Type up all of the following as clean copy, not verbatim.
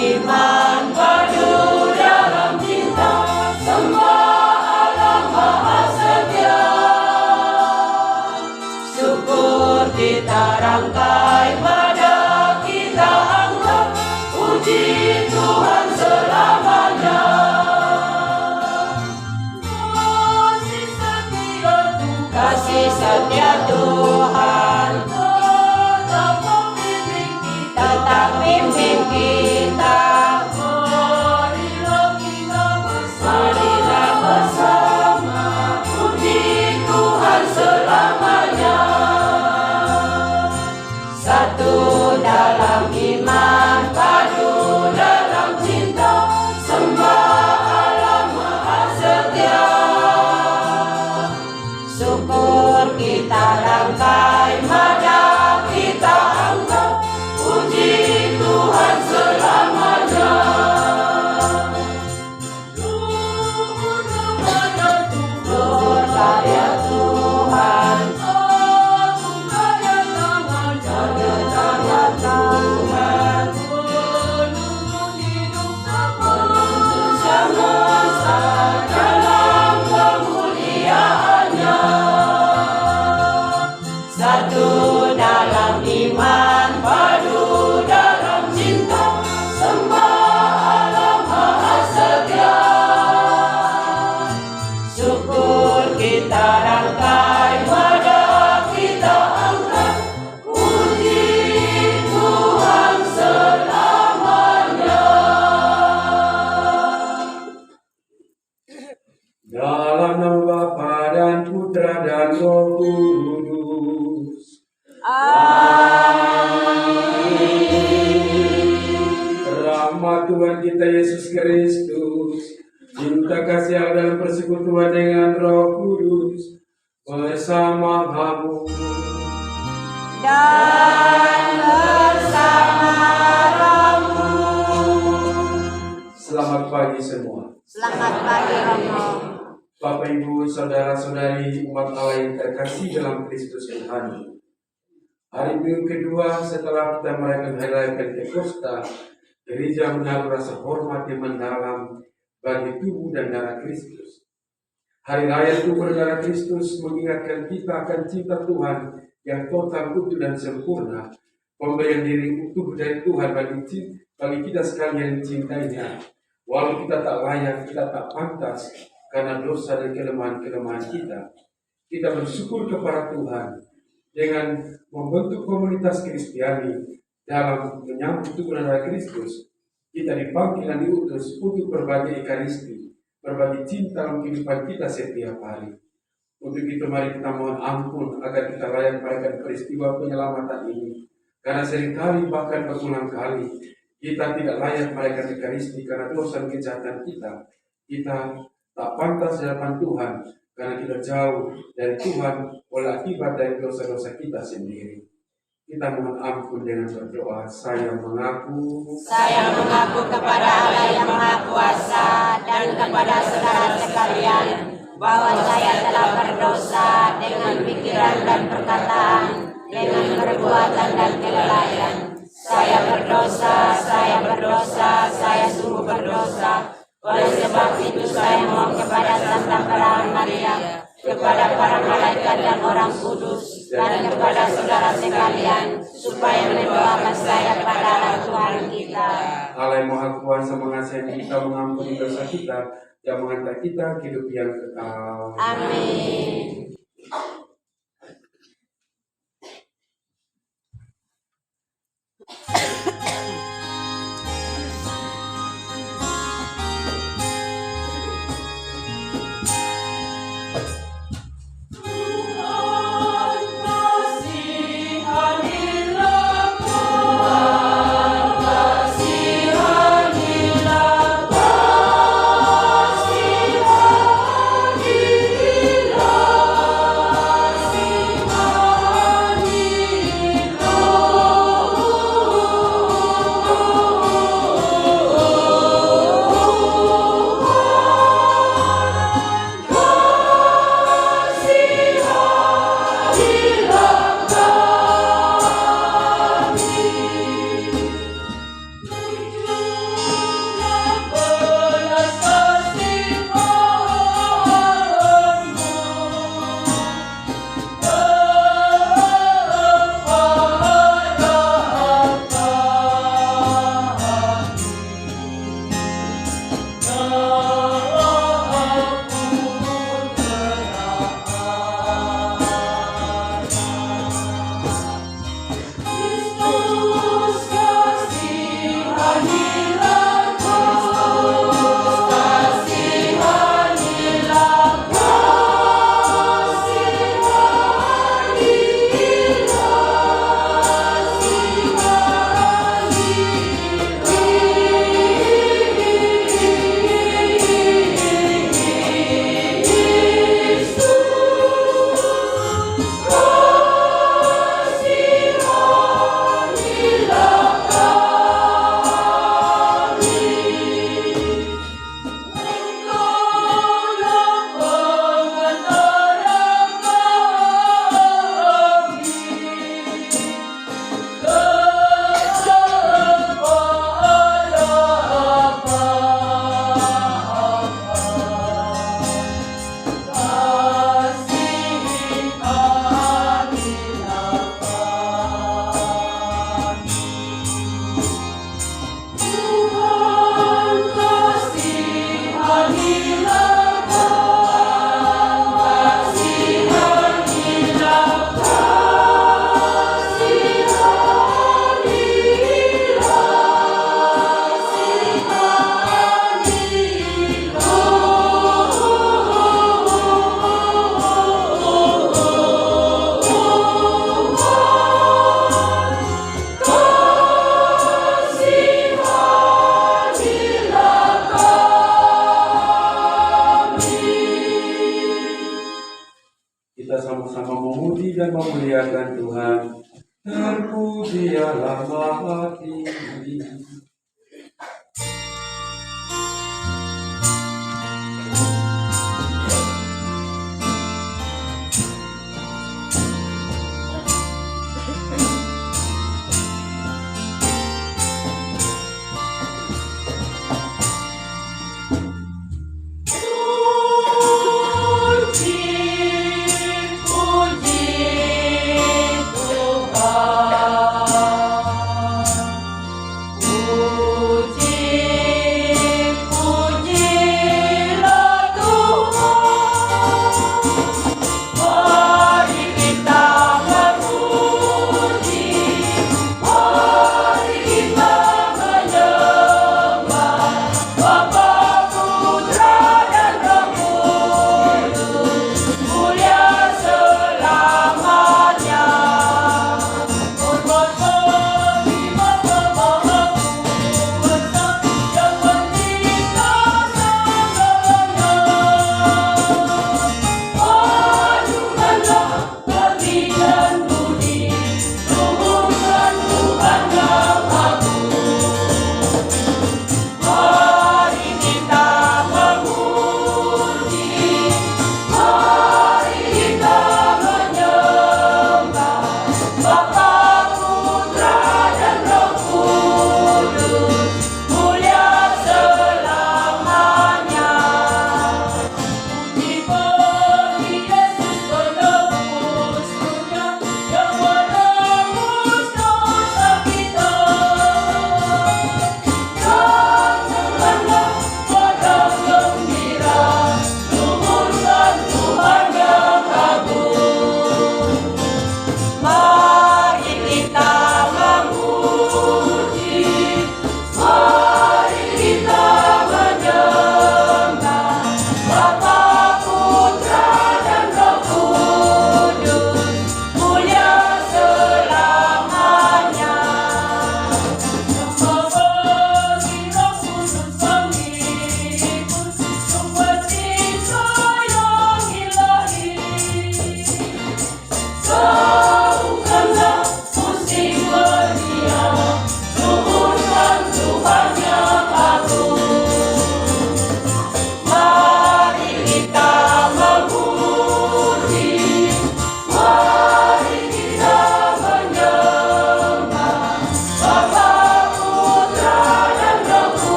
iman padu dalam cinta, sembah Allah Maha Setia. Syukur kita rangkai, pada kita angkat, puji Tuhan selamanya. Kasih setia Tuhan tetap pimpin kita. Marilah bersama puji Tuhan selamanya. Satu dalam iman, padu dalam cinta, sembah Allah Maha Setia. Syukur kita rangkai, madang kita angkat, puji Tuhan selamanya. Luhur karya Tuhan, karya tangan Tuhan, menuntun semesta dalam kemuliaannya. Satu dalam iman, padu dalam cinta, sembah Allah Maha Setia. Syukur kita rangkai, madang kita angkat, puji Tuhan selamanya. Dalam nama Bapa dan Putra dan Roh Kudus. Rahmat Tuhan kita Yesus Kristus, cinta kasih Allah dalam persekutuan dengan Roh Kudus bersama kamu Dan bersama Romo. Selamat pagi semua. Selamat pagi Romo. Bapak, Ibu, Saudara-saudari umat Allah yang terkasih dalam Kristus Tuhan. Hari Minggu kedua setelah kita merayakan Hari Raya Pentakosta, gereja menaruh rasa hormat yang mendalam bagi tubuh dan darah Kristus. Hari Raya tubuh dan darah Kristus mengingatkan kita akan cinta Tuhan yang total, utuh, dan sempurna, pemberian diri utuh dari Tuhan bagi kita sekalian yang cintainya. Walau kita tak layak, kita tak pantas, karena dosa dan kelemahan-kelemahan kita bersyukur kepada Tuhan dengan membentuk komunitas Kristiani dalam menyambut tubuh dan darah Kristus. Kita dipanggil dan diutus untuk berbagi ekaristi, berbagi cinta dalam kehidupan kita setiap hari. Untuk itu mari kita mohon ampun agar kita layak merayakan peristiwa penyelamatan ini. Karena seringkali bahkan berulang kali kita tidak layak merayakan ekaristi karena dosa dan kejahatan kita. Kita tak pantas di hadapan Tuhan karena kita jauh dari Tuhan oleh akibat dari dosa-dosa kita sendiri. Kita mohon ampun dengan berdoa. Saya mengaku kepada Allah yang Maha Kuasa dan kepada saudara sekalian bahwa saya telah berdosa dengan pikiran dan perkataan, dengan perbuatan dan kelalaian. Saya berdosa, saya sungguh berdosa. Oleh sebab itu saya mohon kepada Santa Perahan Maria, kepada para malaikat dan orang kudus, dan kepada saudara sekalian, supaya mendoakan saya pada Allah Tuhan kita. Allah yang Maha Kuasa mengasihi kita, mengampuni dosa kita, dan mengantar kita ke hidup yang kekal. Amin. dan memuliakan Tuhan. Terpujilah Maha Tinggi.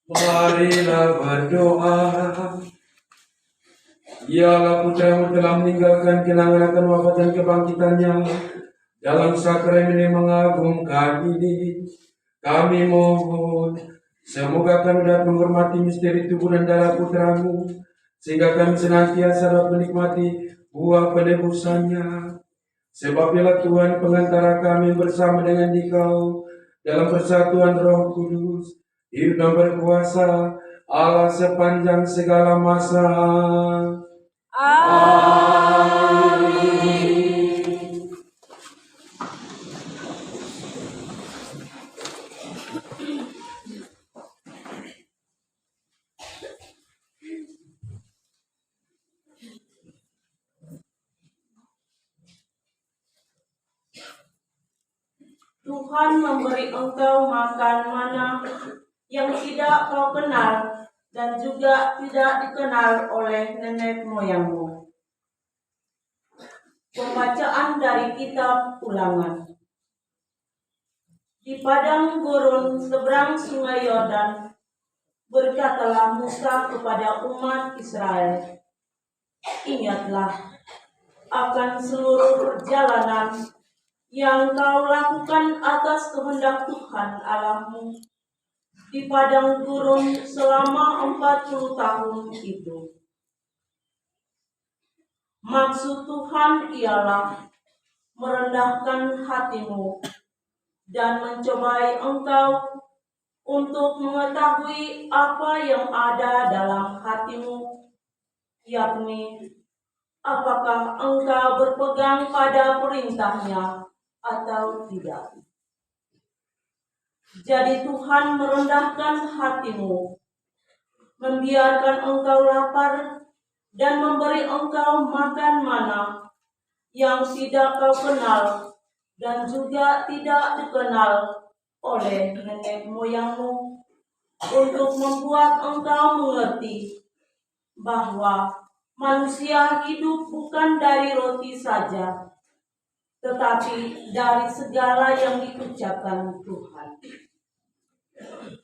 Marilah berdoa. Ialah Putra-Mu telah meninggalkan kenangan akan wafat dan kebangkitannya. Dalam sakramen yang mengagumkan ini, kami mohon, semoga kami dapat menghormati misteri tubuh dan darah Putra-Mu, sehingga kami senantiasa dapat menikmati buah penebusannya. Sebab ialah Tuhan pengantara kami bersama dengan Dikau dalam persatuan Roh Kudus, hidup dan berkuasa Allah sepanjang segala masa. Amin. Tuhan memberi engkau makan mana yang tidak kau kenal dan juga tidak dikenal oleh nenek moyangmu. Pembacaan dari kitab Ulangan. Di padang gurun seberang sungai Yordan, berkatalah Musa kepada umat Israel, ingatlah akan seluruh perjalanan yang kau lakukan atas kehendak Tuhan Allahmu di padang gurun selama 40 tahun itu. Maksud Tuhan ialah merendahkan hatimu dan mencobai engkau untuk mengetahui apa yang ada dalam hatimu, yakni apakah engkau berpegang pada perintahnya atau tidak. Jadi Tuhan merendahkan hatimu, membiarkan engkau lapar dan memberi engkau makan mana yang tidak kau kenal dan juga tidak dikenal oleh nenek moyangmu, untuk membuat engkau mengerti bahwa manusia hidup bukan dari roti saja, tetapi dari segala yang diucapkan Tuhan.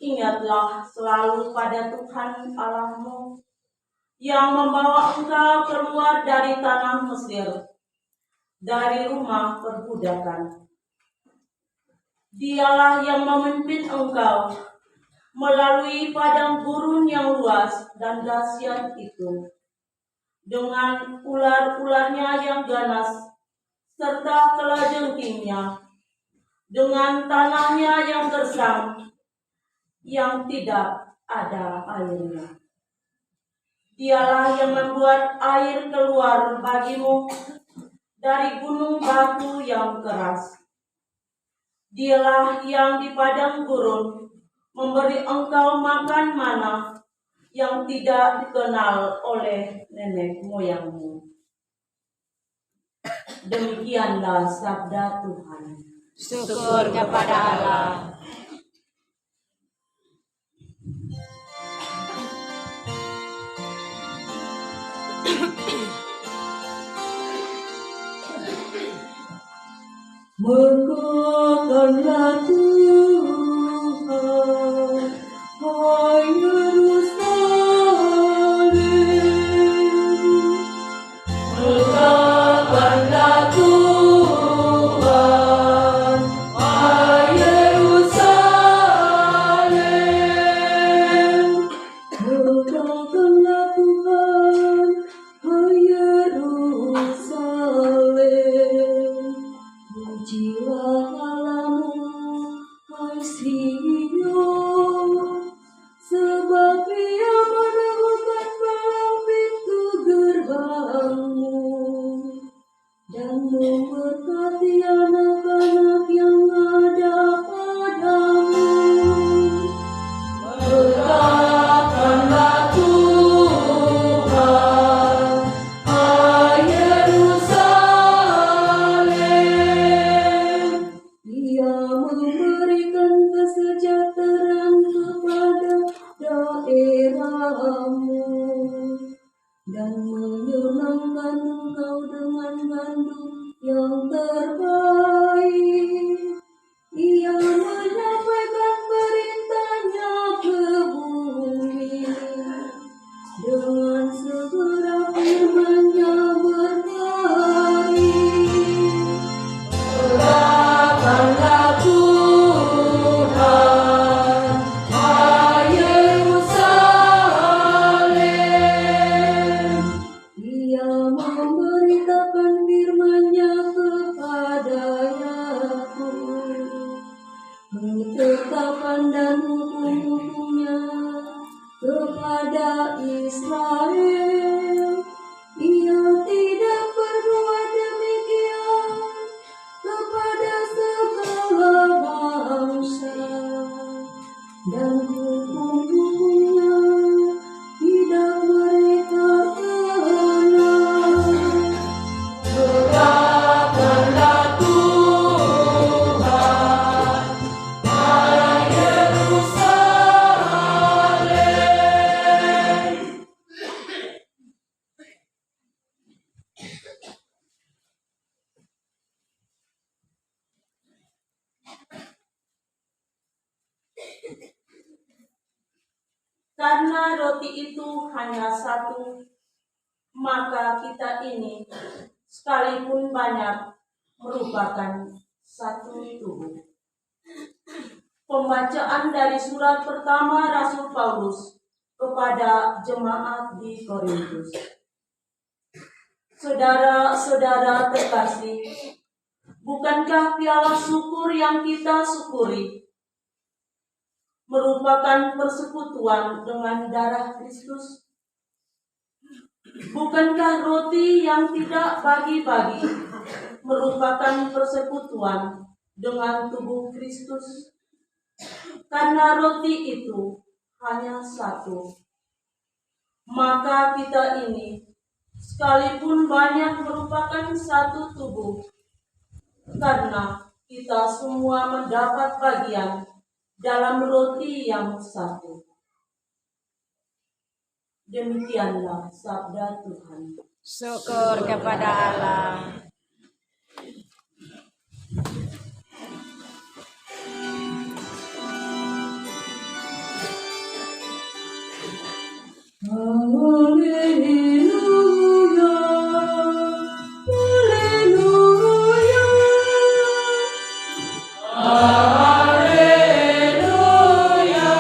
Ingatlah selalu pada Tuhan Allahmu yang membawa engkau keluar dari tanah Mesir, dari rumah perbudakan. Dialah yang memimpin engkau melalui padang gurun yang luas dan dahsyat itu, dengan ular-ularnya yang ganas, serta kelajengkingnya, dengan tanahnya yang gersang, yang tidak ada airnya. Dialah yang membuat air keluar bagimu dari gunung batu yang keras. Dialah yang di padang gurun memberi engkau makan mana yang tidak dikenal oleh nenek moyangmu. Demikianlah sabda Tuhan. Syukur kepada Allah. Megahkanlah Tuhan, hai Yerusalem. Megahkanlah Tuhan, hai Yerusalem. Megahkanlah Tuhan, hai Yerusalem. Pujilah Allahmu, hai Sion, sebab Ia meneguhkan palang pintu gerbangmu dan memberkati anak-anak yang ada padamu. Megahkanlah Tuhan, hai Yerusalem. Ia memberikan kesejahteraan kepada daerahmu dan menyenangkan engkau dengan gandum yang terbaik. Ia menyampaikan perintahnya ke bumi, dengan segera firman-Nya berlari. Megahkanlah Tuhan, hai Yerusalem. Ia memberitakan firman-Nya kepada Yakub, ketetapan dan hukum-hukumnya kepada Israel. Ia tidak berbuat demikian kepada segala bangsa, dan hukum-hukumnya tidak mereka kenal. Megahkanlah Tuhan, hai Yerusalem. Karena roti itu hanya satu, maka kita ini, sekalipun banyak, merupakan satu tubuh. Pembacaan dari surat pertama Rasul Paulus kepada jemaat di Korintus. Saudara-saudara terkasih, bukankah piala syukur yang kita syukuri merupakan persekutuan dengan darah Kristus? Bukankah roti yang tidak bagi-bagi merupakan persekutuan dengan tubuh Kristus? Karena roti itu hanya satu, maka kita ini sekalipun banyak merupakan satu tubuh, karena kita semua mendapat bagian dalam roti yang satu. Demikianlah sabda Tuhan. Syukur kepada Allah. Haleluya, haleluya, haleluya, haleluya.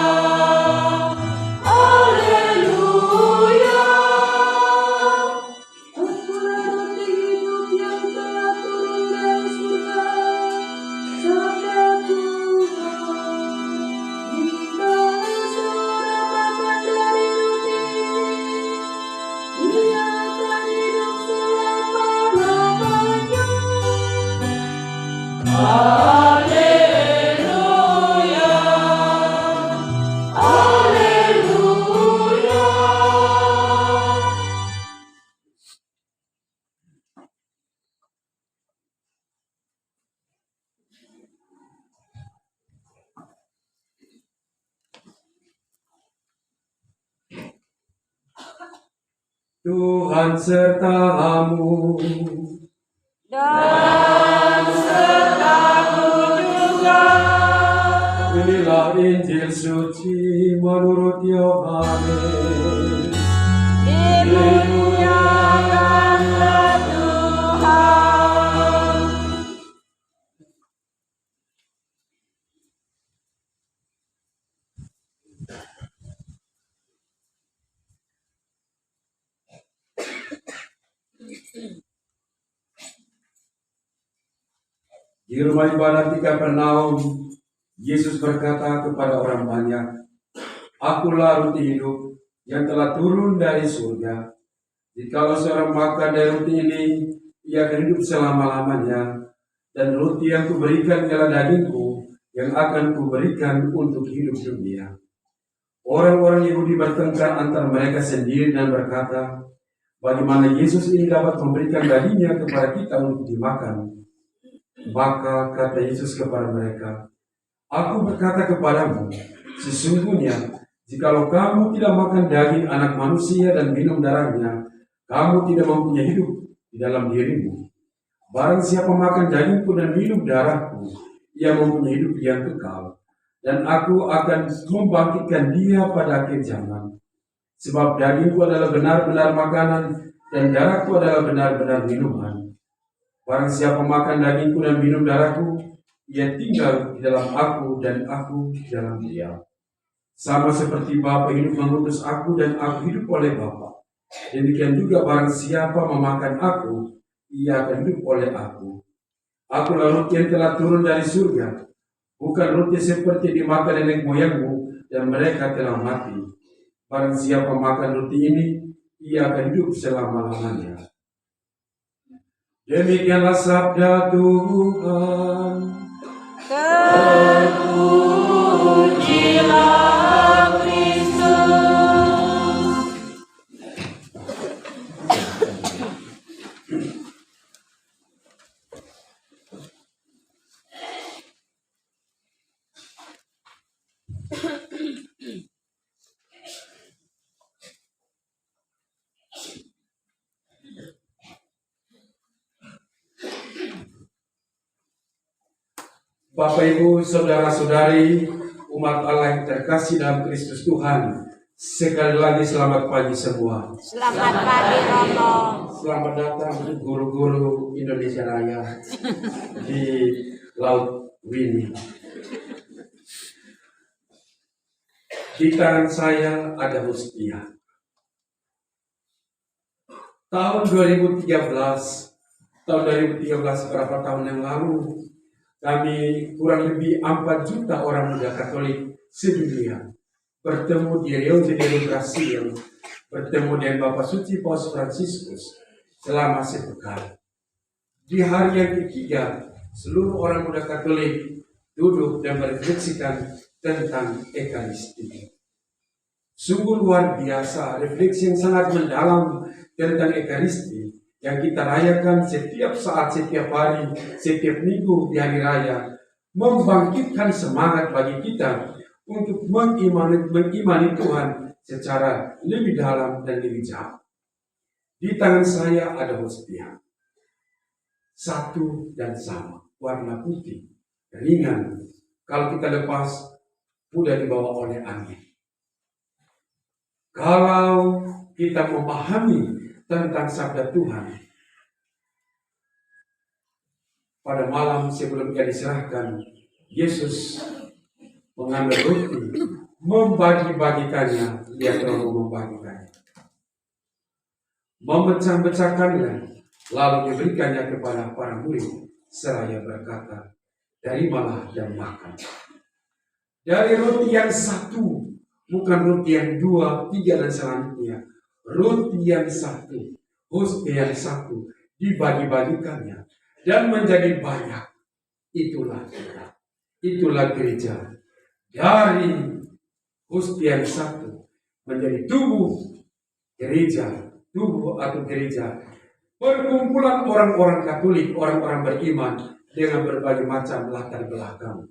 Akulah roti hidup yang telah turun dari surga, sabda Tuhan. Jika seorang makan dari roti ini, ia akan hidup selama-lamanya. Haleluya, haleluya. Tuhan sertamu. Dan sertamu juga. Inilah Injil suci menurut Yohanes. Dimuliakanlah Tuhan. Di rumah ibadat di Kapernaum, Yesus berkata kepada orang banyak, "Akulah roti hidup yang telah turun dari surga. Jikalau seorang makan dari roti ini, ia akan hidup selama-lamanya. Dan roti yang kuberikan ialah dagingku yang akan kuberikan untuk hidup dunia." Orang-orang Yahudi bertengkar antara mereka sendiri dan berkata, "Bagaimana Yesus ini dapat memberikan dagingnya kepada kita untuk dimakan?" Maka kata Yesus kepada mereka, "Aku berkata kepadamu, sesungguhnya jikalau kamu tidak makan daging anak manusia dan minum darahnya, kamu tidak mempunyai hidup di dalam dirimu. Barang siapa makan dagingku dan minum darahku, ia mempunyai hidup yang kekal, dan aku akan membangkitkan dia pada akhir zaman. Sebab dagingku adalah benar-benar makanan, dan darahku adalah benar-benar minuman. Barang siapa makan dagingku dan minum darahku, ia tinggal di dalam aku dan aku di dalam dia. Sama seperti Bapa hidup mengutus aku dan aku hidup oleh Bapa. Demikian juga barang siapa memakan aku, ia akan hidup oleh aku. Akulah roti yang telah turun dari surga, bukan roti seperti dimakan nenek moyangmu dan mereka telah mati. Barang siapa makan roti ini, ia akan hidup selama-lamanya." Demikianlah sabda Tuhan. Terpujilah Kristus. Bapak, Ibu, saudara-saudari, umat Allah yang terkasih dalam Kristus Tuhan, sekali lagi selamat pagi semua. Selamat pagi Romo. Selamat datang guru-guru Indonesia Raya di Laut Winnie. Di tangan saya ada hostia. Tahun 2013 berapa tahun yang lalu, kami kurang lebih 4 juta orang muda Katolik sedunia bertemu di Rio de Janeiro, Brasil, bertemu dengan Bapak Suci Paus Fransiskus selama sepekan. Di hari yang ketiga, seluruh orang muda Katolik duduk dan merefleksikan tentang Ekaristi. Sungguh luar biasa, refleksi yang sangat mendalam tentang Ekaristi yang kita rayakan setiap saat, setiap hari, setiap minggu di hari raya, membangkitkan semangat bagi kita untuk mengimani Tuhan secara lebih dalam dan lebih jauh. Di tangan saya ada hostia, satu dan sama, warna putih, ringan. Kalau kita lepas, mudah dibawa oleh angin. Kalau kita memahami tentang sabda Tuhan, pada malam sebelum dia diserahkan, Yesus mengambil roti, membagi-bagikannya, dia terlalu membagikannya, memecah-mecahkannya, lalu diberikannya kepada para murid, seraya berkata, "Terimalah dan makan. Dari roti yang satu, bukan roti yang 2, 3 dan selanjutnya. Roti yang satu, hostia yang satu, dibagi-bagikannya dan menjadi banyak. Itulah kita, itulah gereja. Dari hostia yang satu menjadi tubuh gereja, tubuh atau gereja. Perkumpulan orang-orang Katolik, orang-orang beriman dengan berbagai macam latar belakang.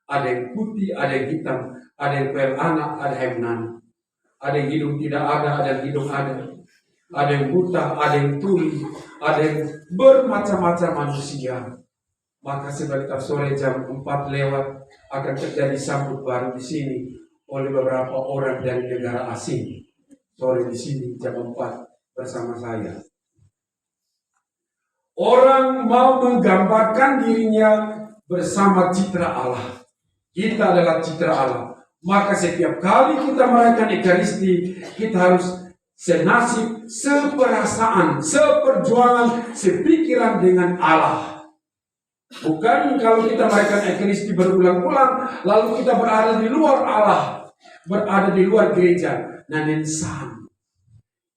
Ada yang putih, ada yang hitam, ada yang anak, ada yang nani. Ada yang hidung tidak ada yang hidung ada. Ada yang buta, ada yang tuli, ada yang bermacam-macam manusia. Maka sebentar sore jam 4 lewat akan terjadi sambut baru di sini oleh beberapa orang dari negara asing. Sore di sini jam 4 bersama saya. Orang mau menggambarkan dirinya bersama citra Allah. Kita adalah citra Allah. Maka setiap kali kita merayakan Ekaristi, kita harus senasib, seperasaan, seperjuangan, sepikiran dengan Allah. Bukan kalau kita merayakan Ekaristi berulang-ulang, lalu kita berada di luar Allah, berada di luar gereja. Nanensan.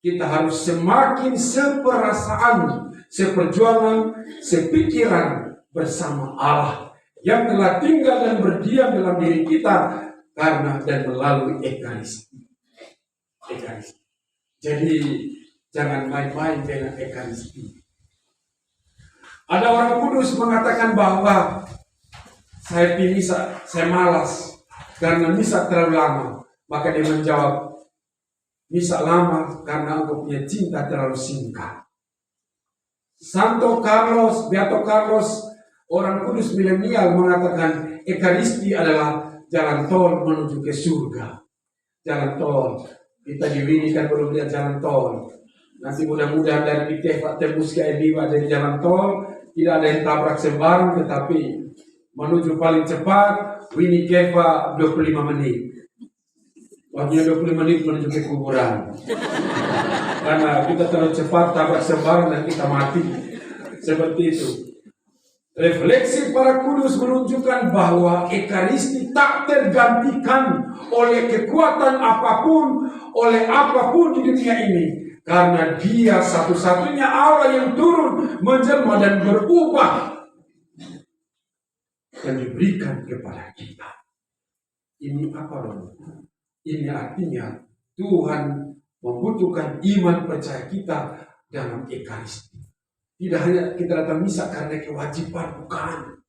Kita harus semakin seperasaan, seperjuangan, sepikiran bersama Allah yang telah tinggal dan berdiam dalam diri kita karena dan melalui Ekaristi. Ekaristi. Jadi jangan main-main dengan Ekaristi. Ada orang kudus mengatakan bahwa saya misa, saya malas karena misa terlalu lama. Maka dia menjawab, misa lama karena engkau punya cinta terlalu singkat. Santo Carlos, Beato Carlos, orang kudus milenial mengatakan Ekaristi adalah jalan tol menuju ke surga. Jalan tol. Kita di Wini kan belum lihat jalan tol. Nanti mudah-mudahan dari Piteva tembus ke Ediwa dari jalan tol. Tidak ada yang tabrak sembarang, tetapi menuju paling cepat Wini Keva 25 menit. Waktunya 20 menit menuju ke kuburan. Karena kita terlalu cepat tabrak sembarang dan kita mati. Seperti itu. Refleksi para kudus menunjukkan bahwa Ekaristi tak tergantikan oleh kekuatan apapun, oleh apapun di dunia ini. Karena dia satu-satunya Allah yang turun, menjelma dan berubah. Dan diberikan kepada kita. Ini apa dong? Ini artinya Tuhan membutuhkan iman percaya kita dalam Ekaristi. Tidak hanya kita datang misa karena kewajiban, bukan.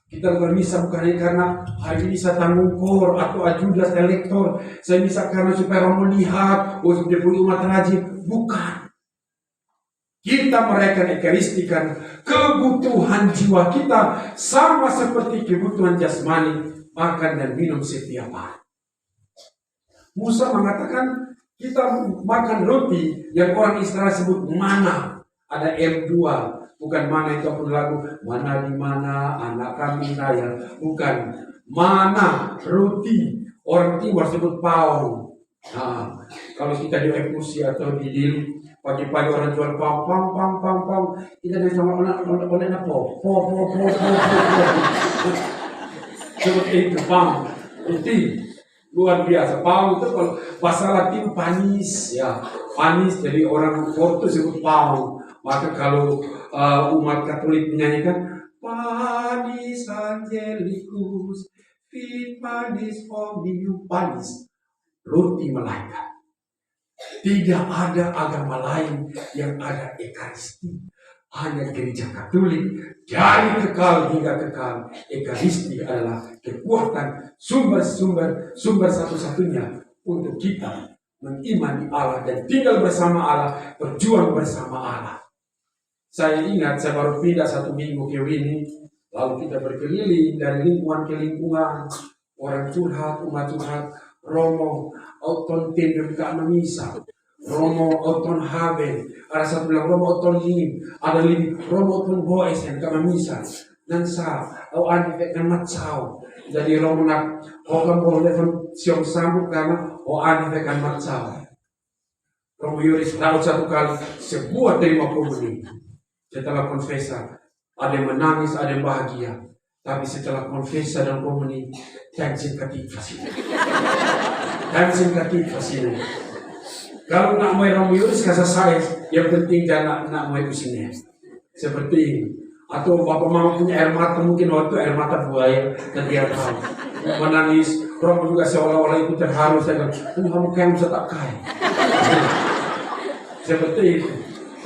Kita datang misa bukan hanya karena hari ini saya tanggung kor atau ajudas elektor. Saya misa karena supaya orang melihat, oh dia punya umat rajin. Bukan. Kita merayakan Ekaristi kan kebutuhan jiwa kita sama seperti kebutuhan jasmani, makan dan minum setiap hari. Musa mengatakan kita makan roti yang orang Israel sebut mana. Ada M2, bukan mana itu pun lagu mana di mana anak kami raya, bukan mana roti. Orang timur sebut paung. Nah, kalau kita di Ekusi atau di Dili, pagi-pagi orang jual pang, kita dari sama oleh apa? Po. Seperti itu pang, itu luar biasa. Pang itu kalau bahasa Latin panis, ya panis. Jadi orang Porto sebut pang. Maka kalau umat Katolik menyanyikan Panis Angelicus, fit panis omnium panis, roti malaikat. Tidak ada agama lain yang ada Ekaristi. Hanya gereja Katolik dari kekal hingga kekal. Ekaristi adalah kekuatan sumber satu-satunya untuk kita mengimani Allah dan tinggal bersama Allah, berjuang bersama Allah. Saya ingat saya baru pindah 1 minggu ke Wini, lalu kita berkeliling dari lingkungan ke lingkungan, orang curhat, umat curhat, Romo auton tendem ke misa, Romo auton habe, ada satu bilang Romo auton ini, ada lagi Romo auton boes yang ke misa, dan au andi kan matsau, jadi Romo nak orang boleh siom sambut karena andi kan matsau. Romo Yuris laut 1 kali sebuah terima komuni. Setelah konfesa, ada yang menangis, ada yang bahagia. Tapi setelah konfesa dan komuni, tensin ketiga sini. Kalau nak mau Romo Yuris kasih saya, yang penting jangan nak mau itu sini. Seperti ini. Atau bapak mama punya air mata, mungkin waktu air mata buaya, dan dia tahu. Menangis, Romo juga seolah-olah itu terharu. Saya bilang, kamu kan bisa tak kaya. Seperti itu.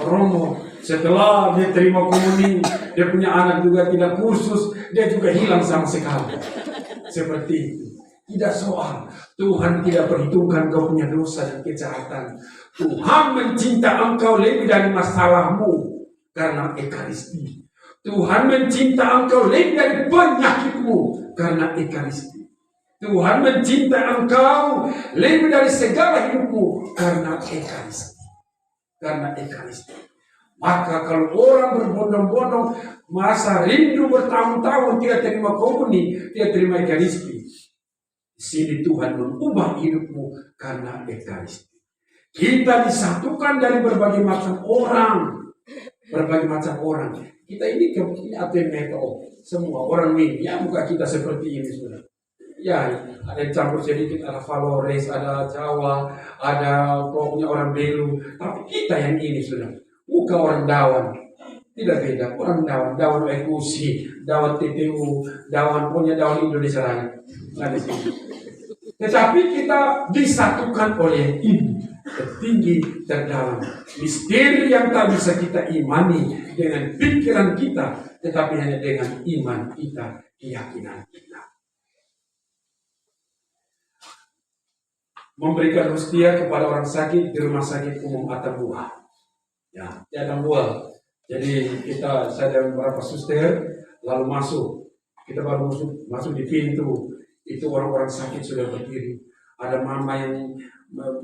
Romo setelah dia terima komuni, dia punya anak juga tidak kursus, dia juga hilang sama sekali. Seperti itu. Tidak soal. Tuhan tidak perhitungkan kau punya dosa dan kejahatan. Tuhan mencinta engkau lebih dari masalahmu karena Ekaristi. Tuhan mencinta engkau lebih dari penyakitmu karena Ekaristi. Tuhan mencinta engkau lebih dari segala hidupmu karena Ekaristi. Karena Ekaristi. Maka kalau orang berbondong-bondong masa rindu bertahun-tahun tidak terima komuni, tidak terima Ekaristi, di sini Tuhan mengubah hidupmu karena Ekaristi. Kita disatukan dari berbagai macam orang, Kita ini ATMKO, semua orang ini, ya muka kita seperti ini sudah. Ya, ada yang campur sedikit, ada Valores, ada Jawa, ada pokoknya orang Belu, tapi kita yang ini sudah. Muka orang Dawan, tidak beda. Orang Dawan Ekusi, Dawan TTU, Dawan Indonesia Raya. Tetapi kita disatukan oleh ini tertinggi terdalam. Misteri yang tak bisa kita imani dengan pikiran kita, tetapi hanya dengan iman kita, keyakinan kita. Memberikan hostia kepada orang sakit di rumah sakit umum Atambua. Ya, di Atambua. Jadi saya dan beberapa suster lalu masuk. Kita baru masuk di pintu. Itu orang-orang sakit sudah berdiri. Ada mama yang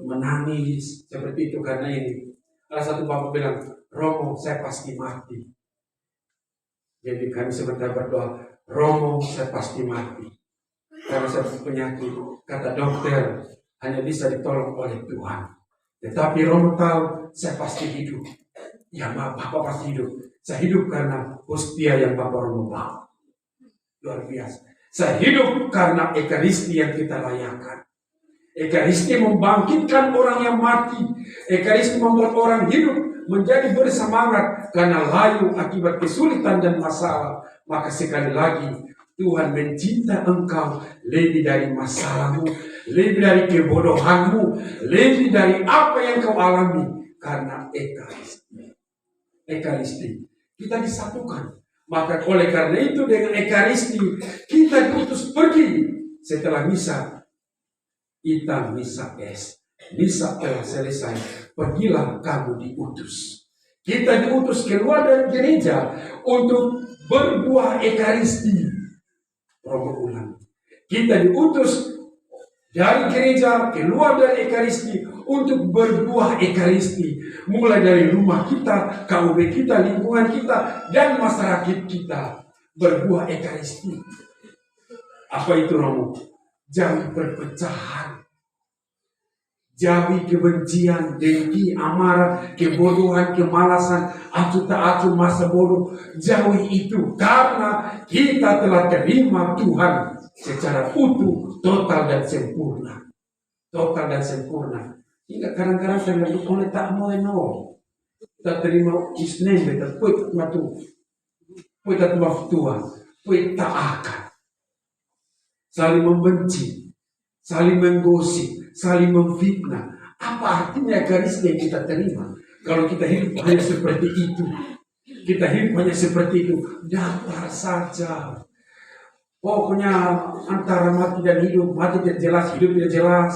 menangis seperti itu karena ini. Ada satu bapak bilang, Romo, saya pasti mati. Jadi kami sebentar berdoa, Romo, saya pasti mati. Karena saya penyakit. Kata dokter, hanya bisa ditolong oleh Tuhan. Tetapi Romo tahu, saya pasti hidup. Ya, Bapak pasti hidup. Saya hidup karena hostia yang Bapak Romo bawa. Luar biasa. Saya hidup karena Ekaristi yang kita layakan. Ekaristi membangkitkan orang yang mati. Ekaristi membuat orang hidup menjadi bersemangat karena layu akibat kesulitan dan masalah. Maka sekali lagi, Tuhan mencinta engkau lebih dari masalahmu, lebih dari kebodohanmu, lebih dari apa yang kau alami karena Ekaristi. Kita disatukan. Maka oleh karena itu dengan Ekaristi kita diutus pergi setelah misa. Kita misa misa telah selesai. Pergilah kamu diutus. Kita diutus keluar dari gereja untuk berbuah Ekaristi. Romo ulang. Kita diutus dari gereja keluar dari Ekaristi untuk berbuah Ekaristi. Mulai dari rumah kita, KUB kita, lingkungan kita, dan masyarakat kita. Berbuah Ekaristi. Apa itu Romo? jauhi perpecahan, jauhi kebencian, dengki, amarah, kebodohan, kemalasan, acuh tak acuh, masa bodoh. Jauhi itu karena kita telah terima Tuhan secara utuh, total dan sempurna. Total dan sempurna. Hingga kadang-kadang saya bilang, oleh tak mau tak terima Isnin, tak puit matu, puit tak maaf Tuhan, puit tak akan. Saling membenci, saling menggosip, saling memfitnah. Apa artinya garis yang kita terima? Kalau kita hidup hanya seperti itu, kita hidup hanya seperti itu, datar saja. Pokoknya antara mati dan hidup, mati tidak jelas, hidup tidak jelas.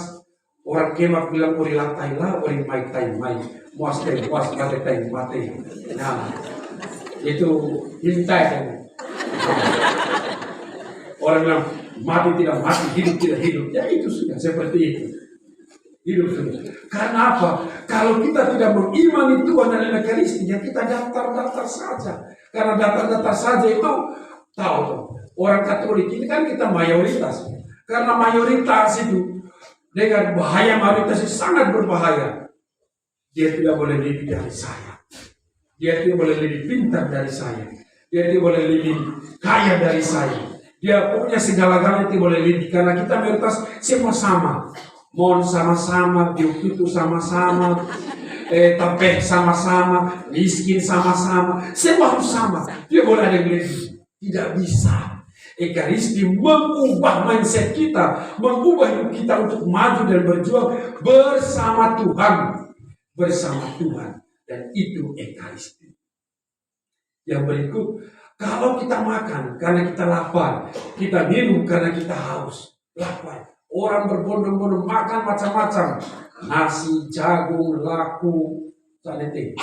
Orang kemak bilang ori latai lah, ori mai tai mai, muas tai muas, mati tai mati. Nah, itu hintai kan. Orang bilang mati tidak mati, hidup tidak hidup. Ya itu sudah seperti itu. Hidup sudah. Karena apa? Kalau kita tidak mengimani Tuhan dan Ekaristi, ya kita daftar-daftar saja. Karena daftar-daftar saja itu tahu orang Katolik ini kan kita mayoritas. Karena mayoritas itu dengan bahaya mayoritas itu sangat berbahaya. Dia tidak boleh lebih dari saya. Dia tidak boleh lebih pintar dari saya. Dia tidak boleh lebih kaya dari saya. Dia punya segala-galanya tidak boleh lebih. Karena kita mayoritas semua sama. Mohon sama-sama, diututu sama-sama, tapeh sama-sama, miskin sama-sama. Semua harus sama. Dia boleh ada yang lebih. Tidak bisa. Ekaristi mengubah mindset kita, mengubah hidup kita untuk maju dan berjuang bersama Tuhan. Bersama Tuhan. Dan itu Ekaristi. Yang berikut, kalau kita makan karena kita lapar, kita minum karena kita haus, lapar. Orang berbondong-bondong makan macam-macam, nasi, jagung, laku, salete,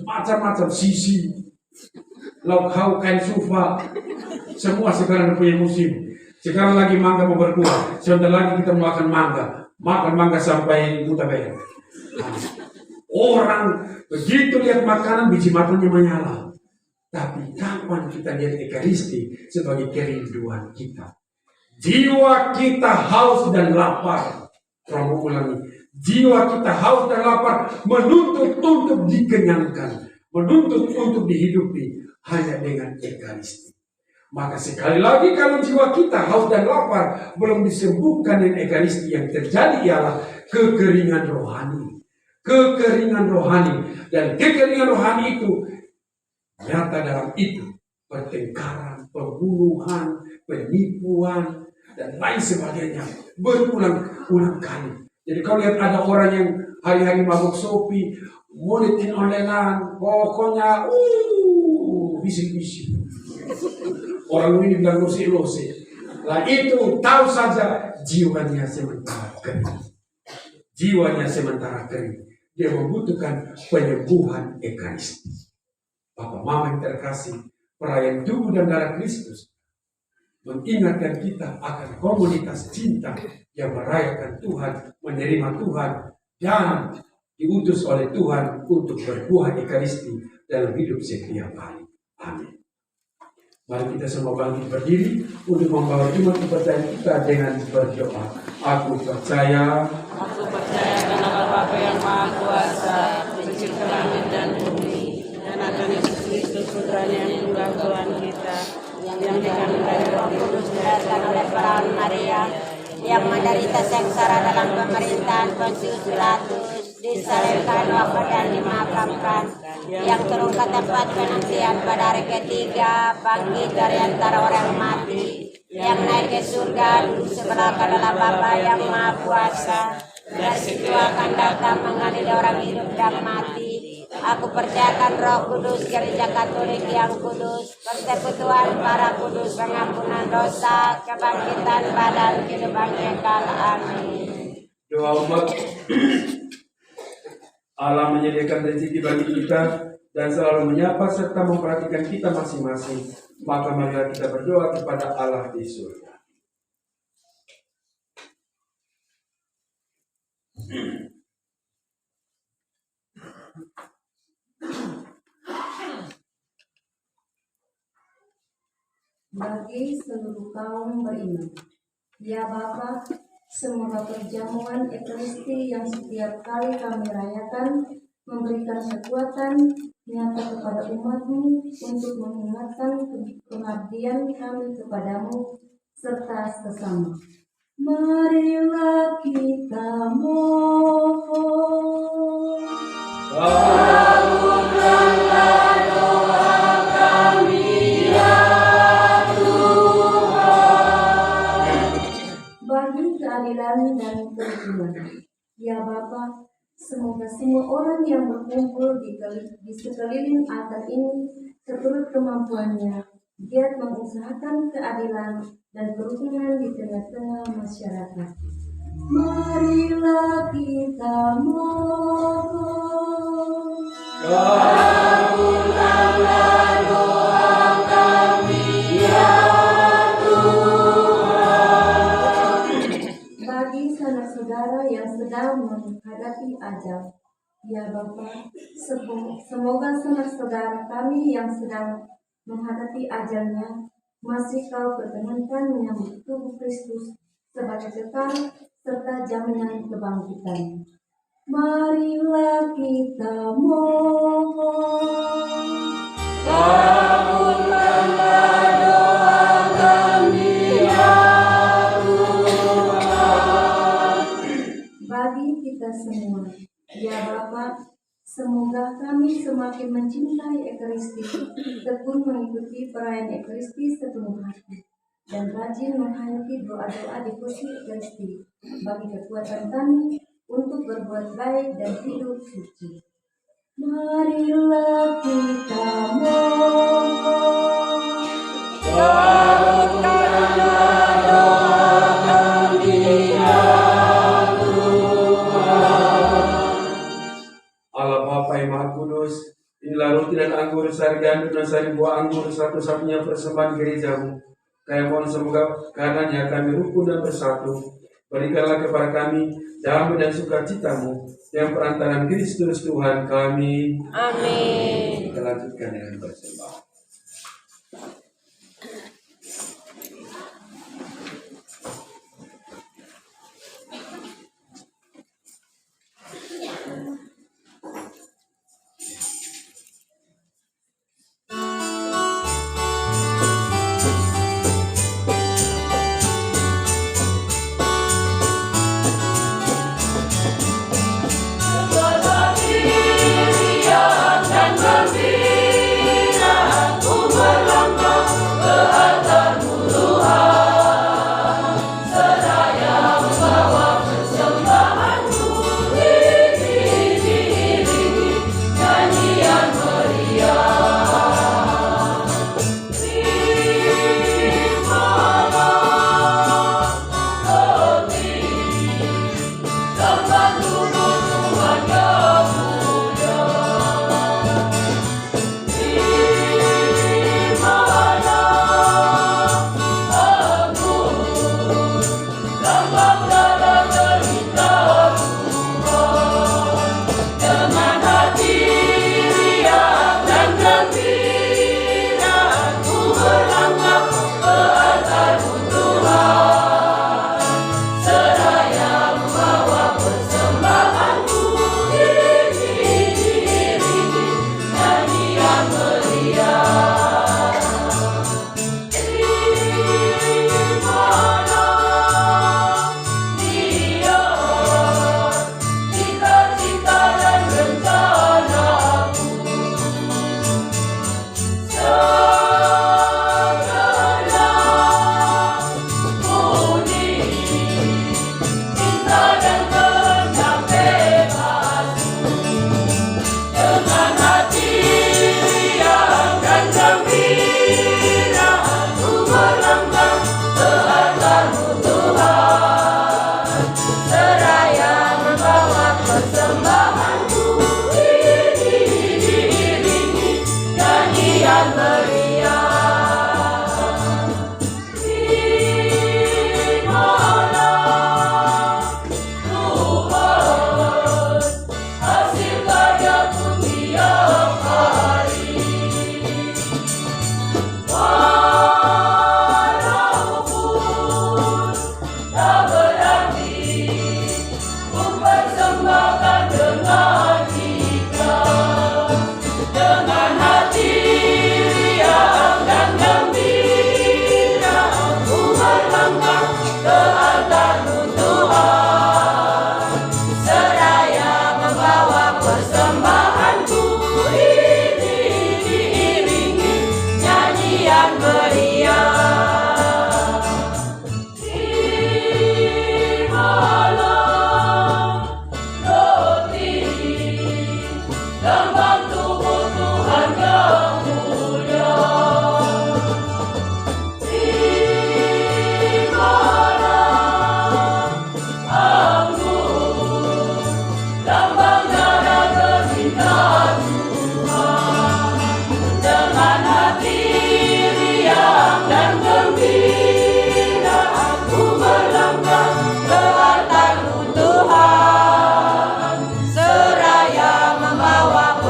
macam-macam, sisi, lauk hau, kain sufa, semua sekarang punya musim. Sekarang lagi mangga mau berbuah, sebentar lagi kita mau makan mangga sampai buta bayar. Orang begitu lihat makanan, biji matanya menyala. Tapi kapan kita lihat Ekaristi sebagai kerinduan kita? Jiwa kita haus dan lapar. Romo ulangi. Jiwa kita haus dan lapar, menuntut untuk dikenyangkan, menuntut untuk dihidupi hanya dengan Ekaristi. Maka sekali lagi kalau jiwa kita haus dan lapar belum disembuhkan dengan Ekaristi, yang terjadi ialah kekeringan rohani. Kekeringan rohani. Dan kekeringan rohani itu nyata dalam itu pertengkaran, pembunuhan, penipuan, dan lain sebagainya berulang-ulang kali. Jadi kalau lihat ada orang yang hari-hari mabuk sopi, mulitin onlenan, pokoknya bisik-bisik. Orang ini bilang lose-lose. Lah itu tahu saja jiwanya sementara kering. Jiwanya sementara kering. Dia membutuhkan penyembuhan Ekaristi. Bapak Mama yang terkasih, perayaan tubuh dan darah Kristus mengingatkan kita akan komunitas cinta yang merayakan Tuhan, menerima Tuhan, dan diutus oleh Tuhan untuk berbuah Ekaristi dalam hidup setiap hari. Amin. Mari kita semua bangkit berdiri untuk membawa iman kepercayaan kita dengan berdoa. Aku percaya karena Bapa yang Maha Kuasa, pencipta langit dan bumi, dan akan Yesus Kristus putranya yang juga Tuhan kita, yang dikandung dari Roh Kudus, dilahirkan oleh perawan Maria, yang menderita sengsara dalam pemerintahan Pontius Pilatus, disalibkan, wafat dan dimakamkan, yang turun ke tempat penantian pada hari ketiga, bangkit dari antara orang mati, yang naik ke surga, duduk sebelah kanan Bapa yang Maha Kuasa. Dari situ akan datang mengadili orang hidup dan mati. Aku percayakan Roh Kudus, Gereja Katolik yang kudus, persekutuan para kudus, pengampunan dosa, kebangkitan badan, kehidupan kekal. Amin. Doa umat. Allah menyediakan rezeki bagi kita dan selalu menyapa serta memperhatikan kita masing-masing. Maka marilah kita berdoa kepada Allah di surga. Bagi seluruh kaum beriman Ya Bapa, semoga perjamuan Ekaristi yang setiap kali kami rayakan memberikan kekuatan nyata kepada umat-Mu untuk mengingatkan pengabdian kami kepadamu serta sesama. Marilah kita mohon. Bagi keadilan dan kerukunan. Ya Bapa, semoga semua orang yang berkumpul di sekeliling altar ini seturut kemampuannya giat mengusahakan keadilan dan kerukunan di tengah-tengah masyarakat. Marilah kita mohon. Bagi saudara-saudara yang sedang menghadapi ajal, ya Bapa, semoga saudara kami yang sedang menghadapi ajalnya masih Kau perkenankan menyambut tubuh Kristus sebagai kekal serta jaminan kebangkitan. Marilah kita mohon. Bagi kita semua, ya Bapa, semoga kami semakin mencintai Ekaristi, tekun mengikuti perayaan Ekaristi sepenuh hati, dan rajin menghayati doa-doa devosi Ekaristi bagi kekuatan kami untuk berbuat baik dan hidup suci. Marilah kita mohon. Allah Bapa yang Maha Kudus, inilah roti dan anggur, sari gandum dan sari buah anggur, satu-satunya persembahan gerejamu. Kami mohon semoga karenanya kami rukun dan bersatu. Berikanlah kepada kami damai dan sukacitamu yang perantaraan Kristus Tuhan kami. Amin. Kita lanjutkan dengan persembahan. Dan gembira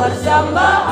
persembahan